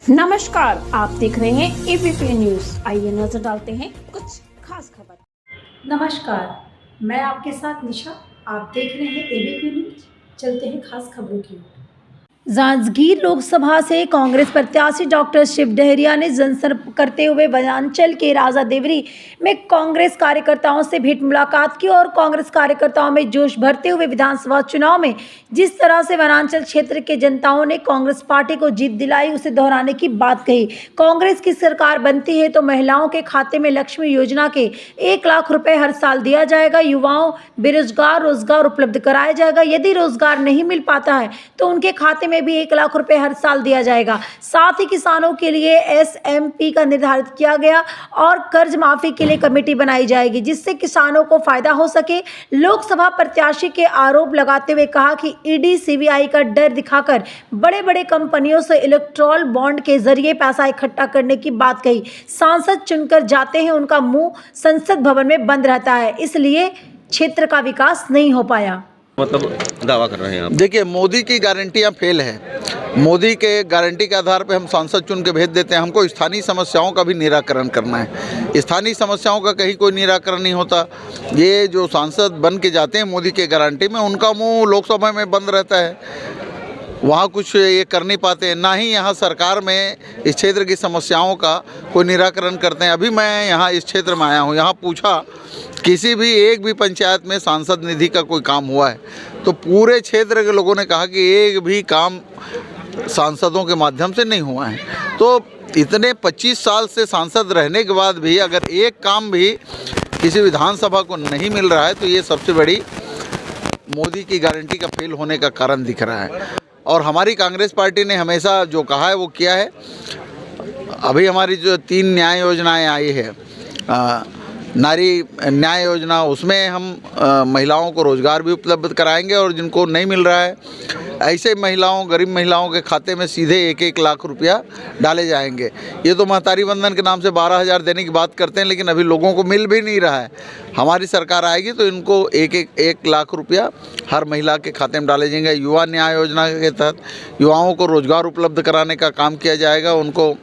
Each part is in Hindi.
नमस्कार, आप देख रहे हैं एबीपी न्यूज। आइए नजर डालते हैं कुछ खास खबर। नमस्कार, मैं आपके साथ निशा। आप देख रहे हैं एबीपी न्यूज। चलते हैं खास खबरों की ओर। जांजगीर लोकसभा से कांग्रेस प्रत्याशी डॉक्टर शिव डहरिया ने जनसंपर्क करते हुए वनांचल के राजा देवरी में कांग्रेस कार्यकर्ताओं से भेंट मुलाकात की और कांग्रेस कार्यकर्ताओं में जोश भरते हुए विधानसभा चुनाव में जिस तरह से वनांचल क्षेत्र के जनताओं ने कांग्रेस पार्टी को जीत दिलाई, उसे दोहराने की बात कही। कांग्रेस की सरकार बनती है तो महिलाओं के खाते में लक्ष्मी योजना के 1 लाख रुपए हर साल दिया जाएगा। युवाओं बेरोजगार रोजगार उपलब्ध कराया जाएगा। यदि रोजगार नहीं मिल पाता है तो उनके खाते में भी 1 लाख रुपए हर साल दिया जाएगा। साथ ही किसानों के लिए SMP का निर्धारित किया गया और कर्ज माफी के लिए कमेटी बनाई जाएगी, जिससे किसानों को फायदा हो सके। लोकसभा प्रत्याशी के आरोप लगाते हुए कहा कि ED CBI का डर दिखाकर बड़े बड़े कंपनियों से इलेक्टोरल बॉन्ड के जरिए पैसा इकट्ठा करने की बात कही। सांसद चुनकर जाते हैं, उनका मुंह संसद भवन में बंद रहता है, इसलिए क्षेत्र का विकास नहीं हो पाया। मतलब दावा कर रहे हैं आप? देखिए, मोदी की गारंटियां फेल है। मोदी के गारंटी के आधार पे हम सांसद चुन के भेज देते हैं। हमको स्थानीय समस्याओं का भी निराकरण करना है। स्थानीय समस्याओं का कहीं कोई निराकरण नहीं होता। ये जो सांसद बन के जाते हैं मोदी के गारंटी में, उनका मुंह लोकसभा में बंद रहता है, वहाँ कुछ ये कर नहीं पाते, ना ही यहाँ सरकार में इस क्षेत्र की समस्याओं का कोई निराकरण करते हैं। अभी मैं यहाँ इस क्षेत्र में आया हूँ, यहाँ पूछा किसी भी एक भी पंचायत में सांसद निधि का कोई काम हुआ है, तो पूरे क्षेत्र के लोगों ने कहा कि एक भी काम सांसदों के माध्यम से नहीं हुआ है। तो इतने 25 साल से सांसद रहने के बाद भी अगर एक काम भी किसी विधानसभा को नहीं मिल रहा है, तो ये सबसे बड़ी मोदी की गारंटी का फेल होने का कारण दिख रहा है। और हमारी कांग्रेस पार्टी ने हमेशा जो कहा है वो किया है। अभी हमारी जो 3 न्याय योजनाएं आई है, नारी न्याय योजना, उसमें हम महिलाओं को रोज़गार भी उपलब्ध कराएंगे और जिनको नहीं मिल रहा है ऐसे महिलाओं, गरीब महिलाओं के खाते में सीधे 1-1 लाख रुपया डाले जाएंगे। ये तो महतारी बंधन के नाम से 12,000 देने की बात करते हैं, लेकिन अभी लोगों को मिल भी नहीं रहा है। हमारी सरकार आएगी तो इनको 1 लाख रुपया हर महिला के खाते में डाले जाएंगे। युवा न्याय योजना के तहत युवाओं को रोज़गार उपलब्ध कराने का काम किया जाएगा उनको।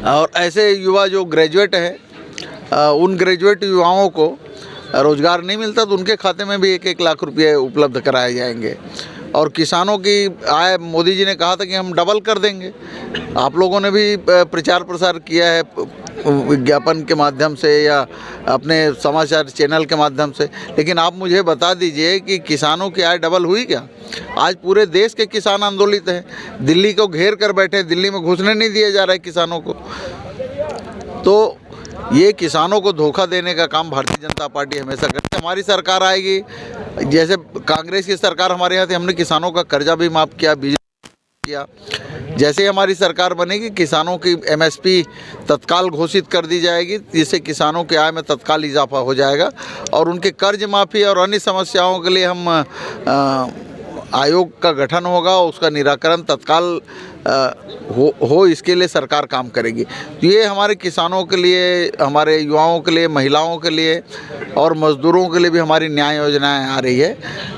और ऐसे युवा जो ग्रेजुएट हैं, उन ग्रेजुएट युवाओं को रोज़गार नहीं मिलता तो उनके खाते में भी 1-1 लाख रुपये उपलब्ध कराए जाएंगे। और किसानों की आय मोदी जी ने कहा था कि हम डबल कर देंगे। आप लोगों ने भी प्रचार प्रसार किया है विज्ञापन के माध्यम से या अपने समाचार चैनल के माध्यम से, लेकिन आप मुझे बता दीजिए कि किसानों की आय डबल हुई क्या? आज पूरे देश के किसान आंदोलित हैं, दिल्ली को घेर कर बैठे, दिल्ली में घुसने नहीं दिया जा रहा है किसानों को। तो ये किसानों को धोखा देने का काम भारतीय जनता पार्टी हमेशा करती है। हमारी सरकार आएगी, जैसे कांग्रेस की सरकार हमारे यहाँ थी, हमने किसानों का कर्जा भी माफ़ किया, बिजली किया। जैसे ही हमारी सरकार बनेगी, किसानों की MSP तत्काल घोषित कर दी जाएगी, जिससे किसानों के आय में तत्काल इजाफा हो जाएगा और उनके कर्ज माफ़ी और अन्य समस्याओं के लिए हम आयोग का गठन होगा, उसका निराकरण तत्काल हो इसके लिए सरकार काम करेगी। तो ये हमारे किसानों के लिए, हमारे युवाओं के लिए, महिलाओं के लिए और मज़दूरों के लिए भी हमारी न्याय योजनाएं आ रही है।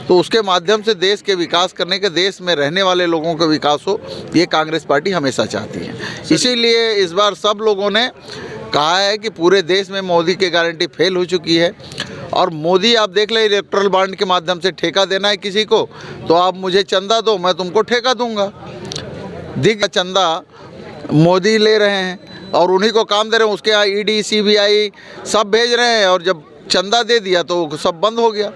तो उसके माध्यम से देश के विकास करने के, देश में रहने वाले लोगों का विकास हो, ये कांग्रेस पार्टी हमेशा चाहती है। इसीलिए इस बार सब लोगों ने कहा है कि पूरे देश में मोदी की गारंटी फेल हो चुकी है। और मोदी, आप देख लें, इलेक्टोरल बॉन्ड के माध्यम से ठेका देना है किसी को, तो आप मुझे चंदा दो, मैं तुमको ठेका दूंगा। चंदा मोदी ले रहे हैं और उन्हीं को काम दे रहे हैं। उसके यहाँ ED CBI सब भेज रहे हैं और जब चंदा दे दिया तो सब बंद हो गया।